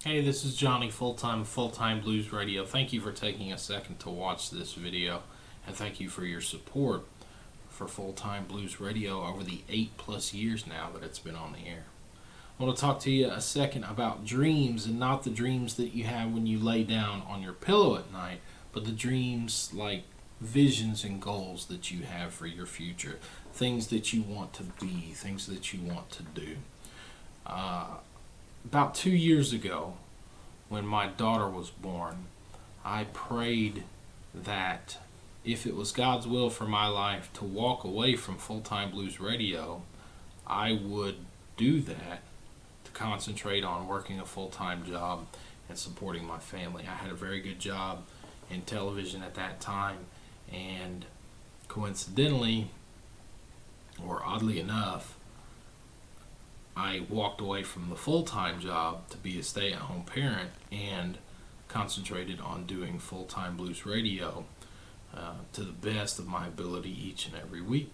Hey, this is Johnny Full Time Blues Radio. Thank you for taking a second to watch this video, and thank you for your support for Full Time Blues Radio over the 8+ years now that it's been on the air. I want to talk to you a second about dreams, and not the dreams that you have when you lay down on your pillow at night, but the dreams like visions and goals that you have for your future, things that you want to be, things that you want to do. Uh, about 2 years ago, when my daughter was born, I prayed that if it was God's will for my life to walk away from full time blues radio, I would do that to concentrate on working a full time job and supporting my family. I had a very good job in television at that time, and coincidentally, or oddly enough, I walked away from the full time job to be a stay at home parent and concentrated on doing full time blues radio to the best of my ability each and every week.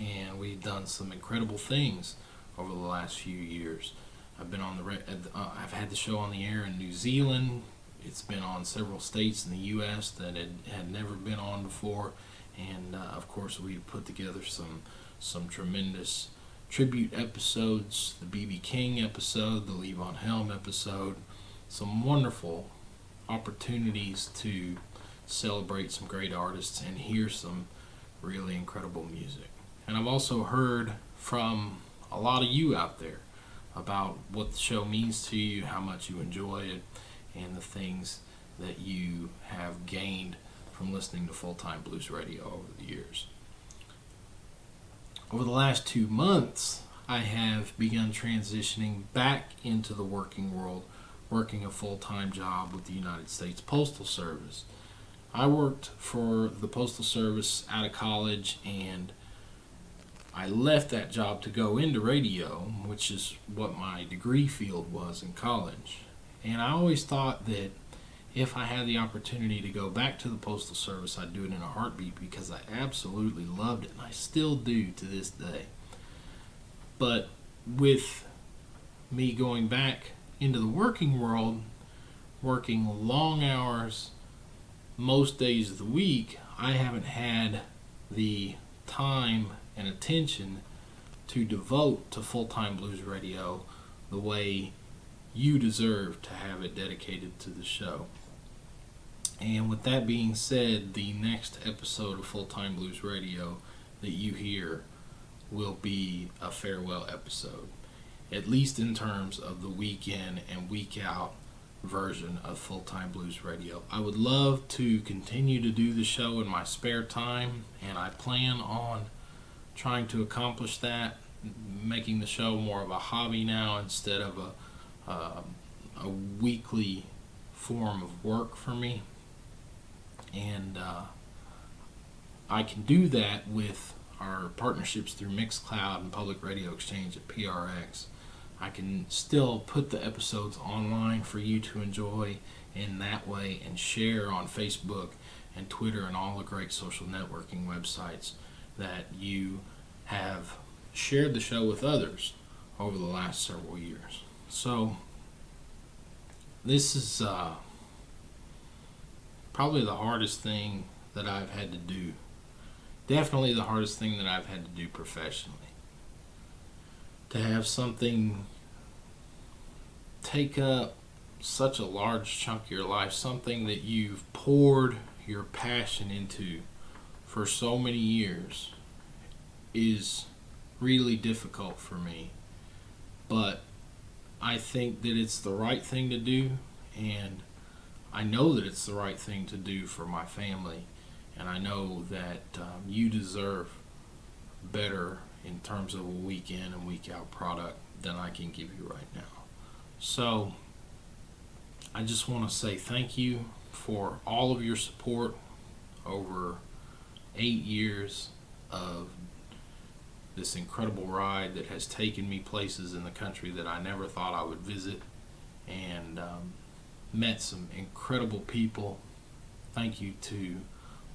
And we've done some incredible things over the last few years. I've had the show on the air in New Zealand. It's been on several states in the U.S. that it had never been on before, and of course we put together some tremendous tribute episodes, the B.B. King episode, the Levon Helm episode, some wonderful opportunities to celebrate some great artists and hear some really incredible music. And I've also heard from a lot of you out there about what the show means to you, how much you enjoy it, and the things that you have gained from listening to Full Time Blues Radio over the years. Over the last 2 months, I have begun transitioning back into the working world, working a full-time job with the United States Postal Service. I worked for the Postal Service out of college, and I left that job to go into radio, which is what my degree field was in college. And I always thought that if I had the opportunity to go back to the Postal Service, I'd do it in a heartbeat because I absolutely loved it, and I still do to this day. But with me going back into the working world, working long hours most days of the week, I haven't had the time and attention to devote to full-time blues radio the way you deserve to have it dedicated to the show. And with that being said, the next episode of Full Time Blues Radio that you hear will be a farewell episode, at least in terms of the week in and week out version of Full Time Blues Radio. I would love to continue to do the show in my spare time, and I plan on trying to accomplish that, making the show more of a hobby now instead of a weekly form of work for me. And I can do that with our partnerships through Mixcloud and Public Radio Exchange at PRX. I can still put the episodes online for you to enjoy in that way and share on Facebook and Twitter and all the great social networking websites that you have shared the show with others over the last several years. So this is probably the hardest thing that I've had to do. Definitely the hardest thing that I've had to do professionally. To have something take up such a large chunk of your life, something that you've poured your passion into for so many years, is really difficult for me. But I think that it's the right thing to do, and I know that it's the right thing to do for my family, and I know that you deserve better in terms of a week in and week out product than I can give you right now. So I just want to say thank you for all of your support over 8 years of this incredible ride that has taken me places in the country that I never thought I would visit, and met some incredible people. Thank you to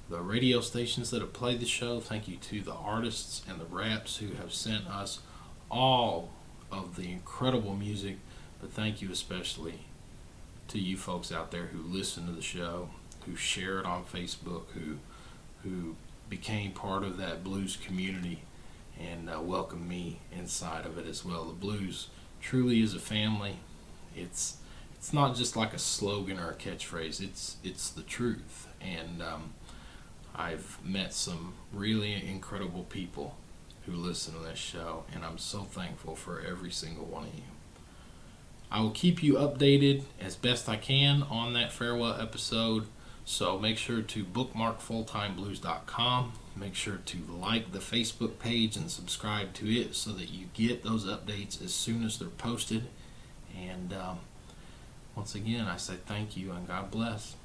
the radio stations that have played the show. Thank you to the artists and the reps who have sent us all of the incredible music. But thank you especially to you folks out there who listen to the show, who share it on Facebook, who became part of that blues community and welcome me inside of it as well. The blues truly is a family. It's not just like a slogan or a catchphrase. It's the truth. And I've met some really incredible people who listen to this show, and I'm so thankful for every single one of you. I will keep you updated as best I can on that farewell episode, so make sure to bookmark fulltimeblues.com. Make sure to like the Facebook page and subscribe to it so that you get those updates as soon as they're posted. And once again, I say thank you and God bless.